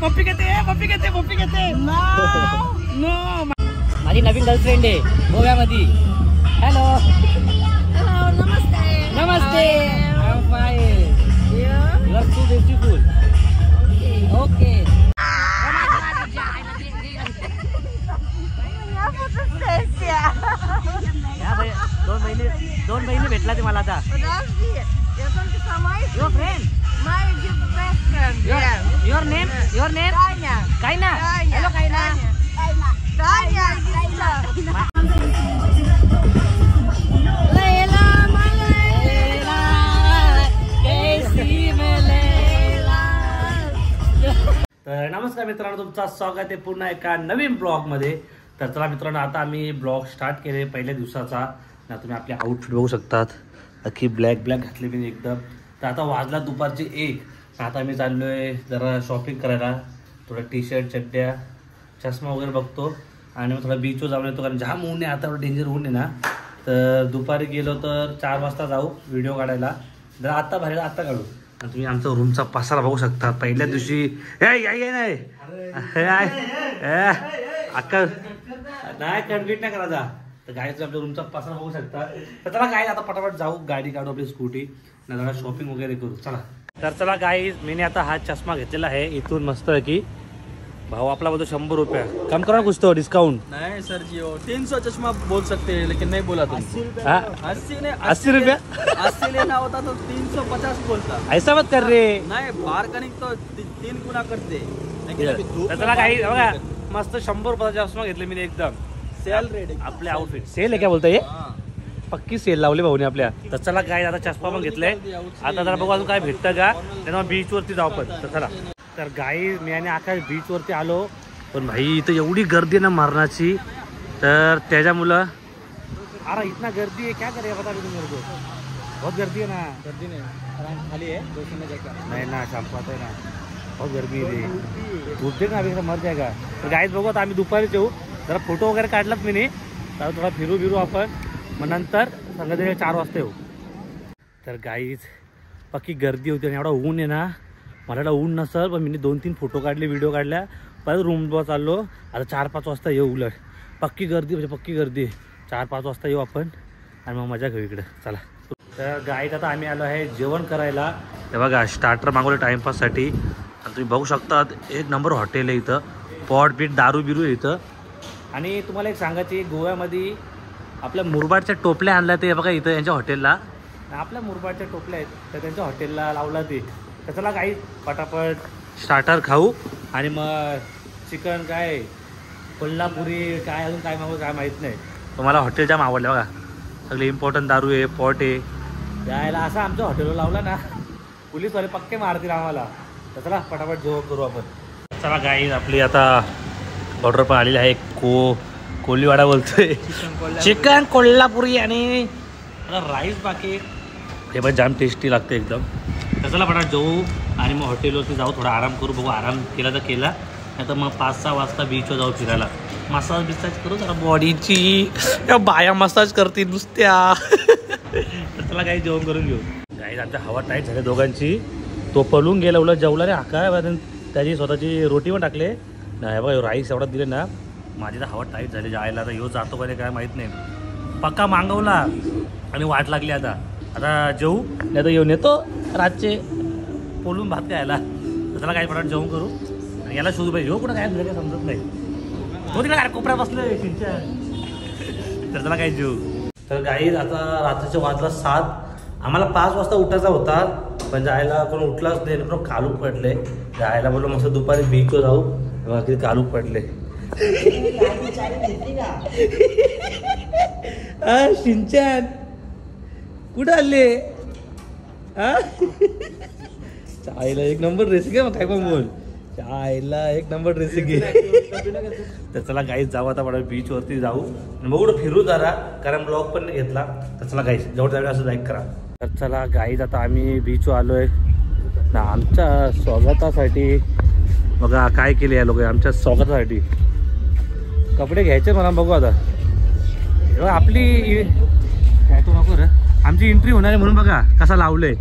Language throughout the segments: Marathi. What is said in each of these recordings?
पप्पी घेते नो माझी नवीन गर्लफ्रेंड आहे गोव्यामध्ये. Hello Namaste I am fine you are so beautiful. Okay दोन महिने भेटला ते मला आता. युअर फ्रेंड युअर नेम काय ना. हॅलो काय ना. तर नमस्कार मित्रांनो, तुमचं स्वागत आहे पुन्हा एका नवीन ब्लॉग मध्ये. तर चला मित्रांनो, आता आम्ही ब्लॉग स्टार्ट केले पहिल्या दिवसाचा. ना तुम्ही आपले आउटफिट बघू शकतात, अख्खी ब्लॅक घातली मी एकदम. तर आता वाजला दुपारचे 1. आता आम्ही चाललोय जरा शॉपिंग करायला. थोडं टी शर्ट चड्ड्या चष्मा वगैरे बघतो आणि मग थोडा बीचवर जाऊन येतो, कारण जाम ऊन आहे आता, डेंजर ऊन आहे ना. तर दुपारी गेलो तर 4 वाजता जाऊ व्हिडिओ काढायला. जर आत्ता भरायला आत्ता काढू. आणि तुम्ही आमचा रूमचा पसारा बघू शकता. पहिल्या दिवशी नाही अक्का नाही कटबीट नाही करायचा. तर गाडीचा आपल्या रूमचा पसारा बघू शकता. तर चला काय आता पटापट जाऊ, गाडी काढू आपली स्कूटी, नाही जरा शॉपिंग वगैरे करू. चला तर चला गाईज, मी आता हा चष्मा घेतलेला आहे इथून मस्त आहे की भाव आपला बोलतो 100 रुपया. कम करा कुछ तो डिस्काउंट. नहीं सर जी, वो 300 चश्मा बोल सकते हैं लेकिन नहीं बोला तुम. 80 80 रुपया 80 लेना होता तो 350 बोलता. ऐसा मत कर रे. नहीं बार्गेनिंग तो 3 गुना करते. चला काही बघा, मस्त 100 रुपयाचा चष्मा घेतले मी एकदम सेल रेट. आपले आउटफिट सेल आहे क्या बोलता ये, पक्की सेल लावली भाऊने आपल्या. तर चला काय आता चष्मा पण घेतलाय. आता जरा बघू अजून काय भेटतं का, त्यांना बीच वरती जाऊ पण. तर चला. तर गाई मी आणि आकाश बीच वरती आलो, पण भाई इथं एवढी गर्दी आहे ना मारणाची. तर त्याच्यामुळं अरे इतना गर्दी आहे, क्या करे बता मेरे को. बहुत गर्दी है ना. गर्दी नहीं खाली है, नाही ना शांत आहे ना, बहुत गर्दी आहे रे. धूप देख ना, अभी मर जाएगा. तर गाईच बघू आता आम्ही दुपारीच येऊ. जरा फोटो वगैरे काढलात मी, तर थोडा फिरू आपण, मग नंतर संध्याकाळी 4 वाजता येऊ. तर गाईच पक्की गर्दी होती आणि एवढा ऊन आहे ना. मला ऊन नसल, पण मी 2-3 फोटो काढले, व्हिडिओ काढल्या. परत रूमवर चाललो. आता 4-5 वाजता येऊ. उलट पक्की गर्दी म्हणजे पक्की गर्दी. 4-5 वाजता येऊ आपण आणि मग मजा घेऊ इकडे. चला. तर गाईत आता आम्ही आलो आहे जेवण करायला. हे बघा स्टार्टर मागवलं टाइमपाससाठी. आणि तुम्ही बघू शकता 1 नंबर हॉटेल आहे इथं. पॉट बीट दारू बिरू आहे इथं. आणि तुम्हाला एक सांगायची, गोव्यामध्ये आपल्या मुरबाडच्या टोपल्या आणल्या ते बघा इथं यांच्या हॉटेलला. आपल्या मुरबाडच्या टोपल्या आहेत तर त्यांच्या हॉटेलला लावला ते. तर चला काही पटापट स्टार्टर खाऊ आणि मग चिकन काय कोल्हापुरी काय अजून काय मागू काय माहीत नाही. तुम्हाला हॉटेल जाम आवडलं बघा. सगळे इम्पॉर्टंट दारू आहे, पॉट आहे. जायला असं आमच्या हॉटेलवर लावला ना, पोलीसवाले पक्के मारतील आम्हाला. तर चला पटापट जेवण करू आपण. चला गाईज आपली आता ऑर्डर पण आलेली आहे. कोलीवाडा बोलतोय, चिकन कोल्हापुरी आणि राईस बाकी. हे पण जाम टेस्टी लागते एकदम. तर चला पटापट जेवू आणि मग हॉटेलवरती जाऊ, थोडा आराम करू. बघू आराम केला तर केला, नाही तर मग 5-6 वाजता बीचवर जाऊ फिरायला. मसाज बिसाज करू जरा बॉडीची. बाया मसाज करते नुसत्या. तर चला काही जेवण करून घेऊ. काही आमच्या हवा टाईट झाली दोघांची. तो पळून गेला, उलट जेवला रे हाका. त्याची स्वतःची रोटी पण टाकले नाही बघा. राईस एवढा दिले ना, माझी तर हवा टाईट झाली जायला. आता ह्यो जातो का काय माहीत नाही. पक्का मागवला आणि वाट लागली. आता जेवू, नाही तर येऊन येतो रातचे पोलून भात खायला. तर त्याला काही पटाट जेवण करू आणि याला शोधू पाहिजे. हो कुठं काय झालं काय समजत नाही. हो तिला काय कोपऱ्यात बसलं सिंच्या. तर त्याला काही जेवू. तर काही आता रात्रीच्या वाजला 7. आम्हाला 5 वाजता उठायचा होता, पण जायला कोण उठलाच नाही. पण कालूक पडले. जायला बोललो मस्त दुपारी बीचवर जाऊ, किती कालूक पडले. सिंचन कुठं आले. चायला 1 नंबर ड्रेसिंग आहे. मग काय पण बोल, चायला 1 नंबर ड्रेसिंग आहे. तर चला गाईज जाऊ आता बघा बीचवरती जाऊ आणि बघू फिरू जरा, कारण ब्लॉग पण नाही घेतला. तर चला गाईज जवळ जाऊ असं लाईक करा. तर चला गाईज आता आम्ही बीचवर आलोय ना. आमच्या स्वागतासाठी बघा काय केले या लोक. आमच्या स्वागतासाठी कपडे घ्यायचे मला. बघू आता आपली काय तो नको रे, आमची एंट्री होणार आहे म्हणून बघा कसा लावलंय.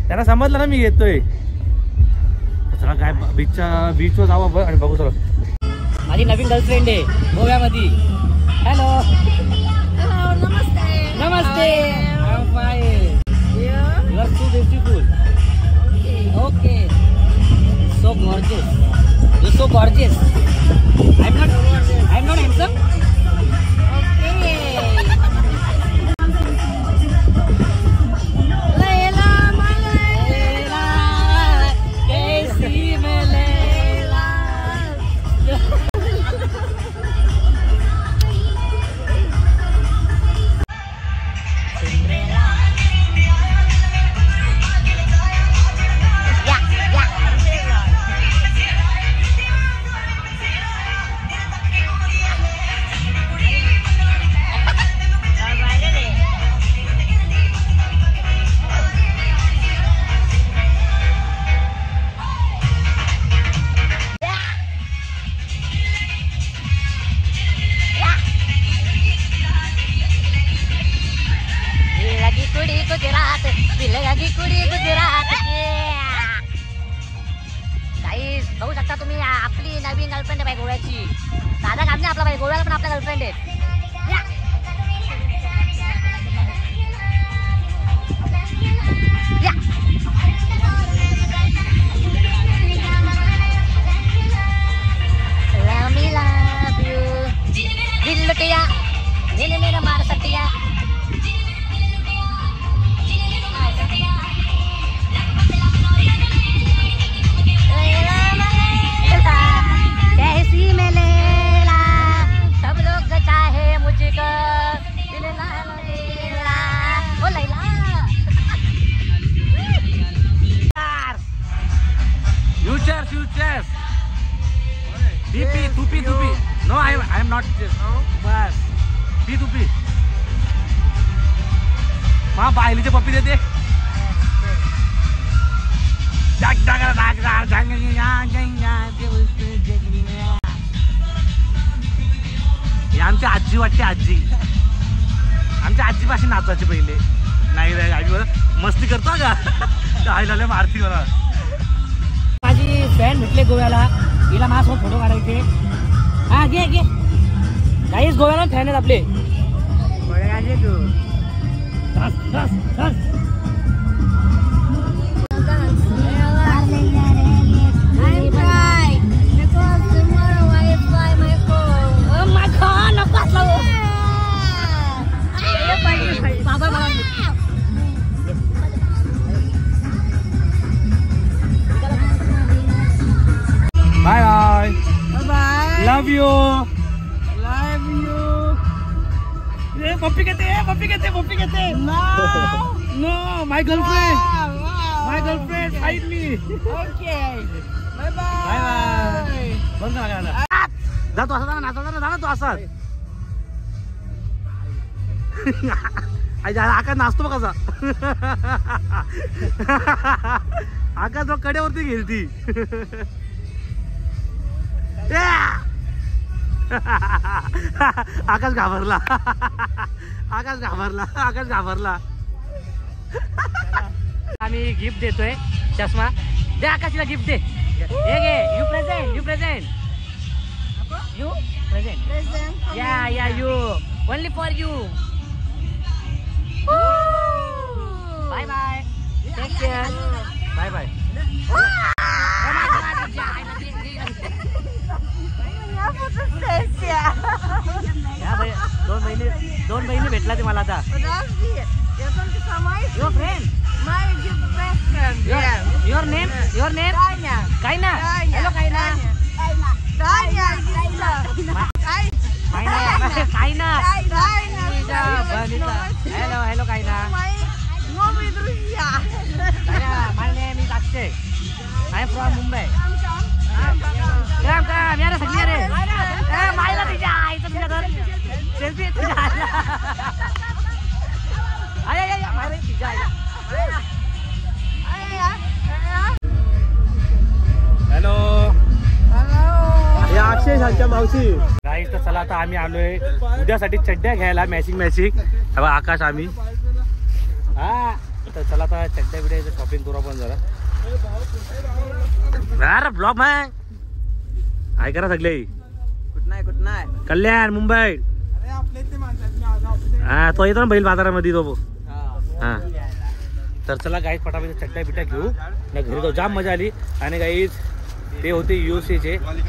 त्यांना समजलं ना मी येतोय. चला काय बीचवर जाऊ आपण आणि बघू चला. माझी नवीन गर्लफ्रेंड आहे गोव्यामध्ये. Hello Namaste. Namaste. I am fine. You are so beautiful. Okay so gorgeous. You so gorgeous. I am not handsome. बघू शकता तुम्ही आपली नवीन गर्लफ्रेंड आहे बाई गोव्याची. साधा काम नाही आपला बाई, गोव्याला पण आपल्या गर्लफ्रेंड आहेत. मार सटिया कैसी में लेला सब लोग चाहे मुझको दिल ना लेला ओ Laila. You cheers. Tupi. No, I am not just. Bus. Tupi. हाँ बायलीचे पप्पी देते. आमची आजी वाटते. आजी आमच्या आजीपाशी नाचायची पहिले. नाही रे आजी बरं मस्ती करतो का आईला मारती मला. माझी फ्रेंड भेटले गोव्याला. हिला माझ्यासोबत फोटो काढायचे. हा घे काहीच गोव्याला फॅन आहेत आपले. Bye. Love you. पप्पी कहते. No, my girlfriend. My girlfriend fight me. Okay. Bye. बंद करा गाणं. जा तू असा नाचा तू असा. आकाश नाचतो बघ कसा. आकाश बघ कड्यावरती गेलती. आकाश घाबरला. आम्ही गिफ्ट देतोय. चष्मा दे आकाशीला. गिफ्ट दे. हे घे. You present. या you only for you. Bye. Take care. Bye. दोन महिने भेटला ते मला आता. Your friend? My best friend. Your name? Kaina. Kaina. Hello Kaina. Kaina. Hello Kaina. My name is Akshay. I am from Mumbai. काम यार सगळी रे. मायला तिच्या आईचं तुझ्या घर सेल्फी तुझ्या आईला. मायला तिच्या आईला. हॅलो. हे अक्षय ह्यांच्या मावशी. गाईस तर चला आता आम्ही आलोय उद्यासाठी चड्ड्या घ्यायला. मॅचिंग हे आकाश आम्ही. हा तर चला आता चड्ड्या बिड्याचं शॉपिंग करू आपण जरा. अरे ब्लॉग मग ऐका ना सगळे. कुठं नाही कल्याण मुंबई. हा तो येतो ना बैल बाजारामध्ये तो. हा तर चला गाईज फटाफट चट्ट्या बिट्ट्या घेऊ ना घरी जाऊ. जाम मजा आली. आणि गाईज ते होते UFC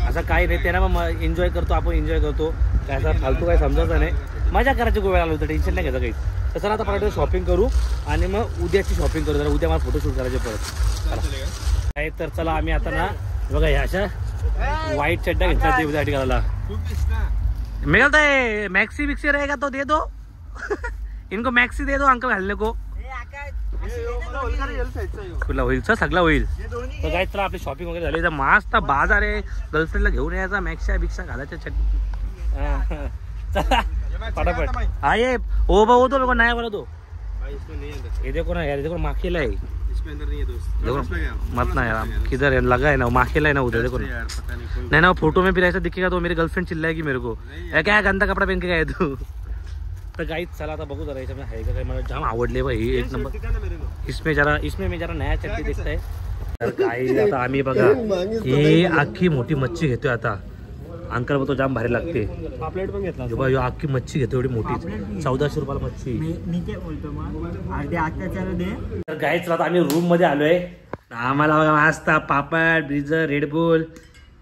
असं काही नाही. त्यांना मग एन्जॉय करतो आपण एन्जॉय करतो. काय असं फालतू काही समजायचं नाही. मजा करायची गोव्याला आलो होतं. टेन्शन नाही घ्यायचं काही. तर चला आता फटाफट शॉपिंग करू आणि मग उद्याची शॉपिंग करू. जरा उद्या मला फोटोशूट करायचे परत काय. तर चला आम्ही आता ना बघा ह्या अशा व्हाईट चड्ड्या घेतल्या ते उद्यासाठी करायला. मैं कहता है मैक्सी बिक्सी रहेगा तो दे दो. इनको मैक्सी दे दो अंकल घालने को. खुला होईल सगळा होईल. तर काय चला आपली शॉपिंग वगैरे झाली. मस्त बाजार आहे. गर्लफ्रेंडला घेऊन यायचा मॅक्सिया बिक्सा घालायच्या चड्डी. चला फटाफट. हा ये ओ वो तो नया वाला तो ये देखो ना यार. देखो माखेला है. देखो मत ना यार किधर है लगा है ना माखेला है ना उधर. देखो ना नहीं ना फोटो में भी ऐसा दिखेगा तो मेरी गर्लफ्रेंड चिल्लाएगी मेरे को क्या गंदा कपड़ा पहन के गए तू. तर गाईच चला आता बघू जरा याच्यामध्ये आहे का काही. मला जाम आवडले भाई एक नंबर. इसमें मी जरा नया चट्टी दिसत आहे. तर काही आता आम्ही बघा ही अख्खी मोठी मच्छी घेतोय आता. अंकल तो जाम भारी लागते. पापलेट पण घेतला बाबा. अख्खी मच्छी घेतो एवढी मोठी 1400 रुपयाला मच्छी. तर गाईच चला आता आम्ही रूम मध्ये आलोय. आम्हाला बघा मस्त पापड ब्रिजर रेडबुल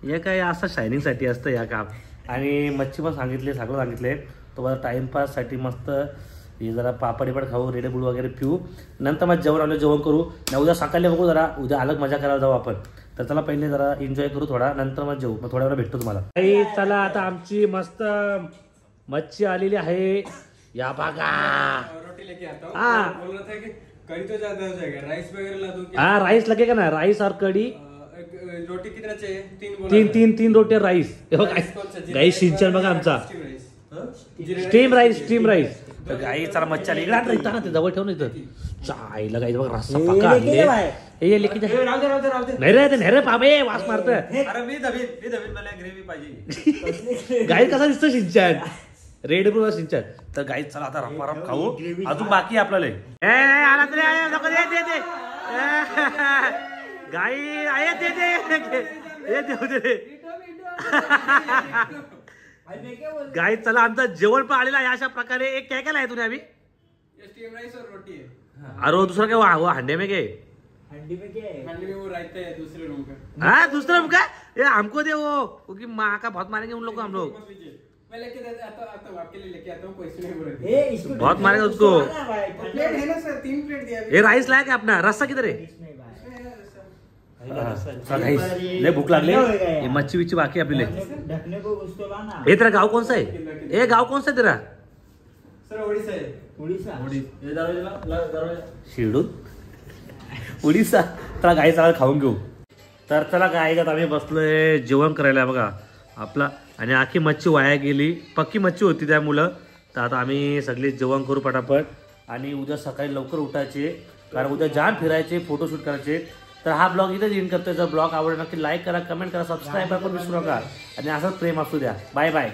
हे काय असं शायनिंग साठी असतं या काम. आणि मच्छी पण सांगितले सगळं सांगितले. तो मला टाइमपाससाठी मस्त हे जरा पापड बिपड खाऊ रेडबुल वगैरे पिऊ. नंतर मग जेवण आलो जेवण करू. न उद्या सकाळी बघू जरा उद्या अलग मजा करायला जाऊ आपण. तर चला पहिले जरा एन्जॉय करू थोडा नंतर मग जेवू. मग थोड्या वेळा भेटतो तुम्हाला. चला आता आमची मस्त मच्छी आलेली आहे. या बघा हाँ राइस लगेगा ना. राइस और कड़ी रोटी कितना चाहिए. तीन रोटी राइस. गाईस सिंचन बघा आमचा स्टीम राईस. तर गाई चला मच्छी आली. इकडे ना ते जवळ ठेवून इथं चायला गाई बघ रस्सा पक्का आणले. हे लेके नाही रे ते नाही रे पाबे वास मारत. गाई कसा दिसतो सिंचन रेडबुल सिंचन. तर गाई चला आता रफ खाऊ. अजून बाकी आपल्याला गाई आहे ते गाई चला आमचं जेवण पण आलेलं आहे. अशा प्रकारे एक काय केलं आहे तुम्ही आम्ही स्टीम राइस और रोटी है. अरे दूसरा क्या वो हंडे में गए. हंडी में वो रायता है दूसरे रूम का. हाँ दूसरा रूम का ये हमको दे वो क्योंकि माँ का बहुत मारेंगे उन लोग को हम लोग. मैं लेके आता हूँ आपके लिए लेके आता हूँ. पैसे नहीं बोले बहुत मारेगा उसको. प्लेट है ना सर 3 प्लेट दिया. ये राइस लाया क्या अपना रस्सा किधर है. ले भूक लागली. मच्छी बिच्छी बाकी आपली. हे तेरा गाव कौन सा है. ए गाव कौन सा है तेरा. सर ओडिशा है. शिरडून उडीसा. तर गाई चाल खाऊन घेऊ. तर चला गाई का आम्ही बसलोय जेवण करायला बघा आपला. आणि आखी मच्छी वाया गेली. पक्की मच्छी होती त्यामुळं. तर आता आम्ही सगळे जेवण करू पटापट. आणि उद्या सकाळी लवकर उठायचे कारण उद्या जाम फिरायचे फोटोशूट करायचे. तर हा ब्लॉग इथेच एंड करतोय. जर ब्लॉग आवडला नक्की लाईक करा कमेंट करा सबस्क्राईब करा पण विसरू नका. आणि असंच प्रेम असू द्या. Bye bye.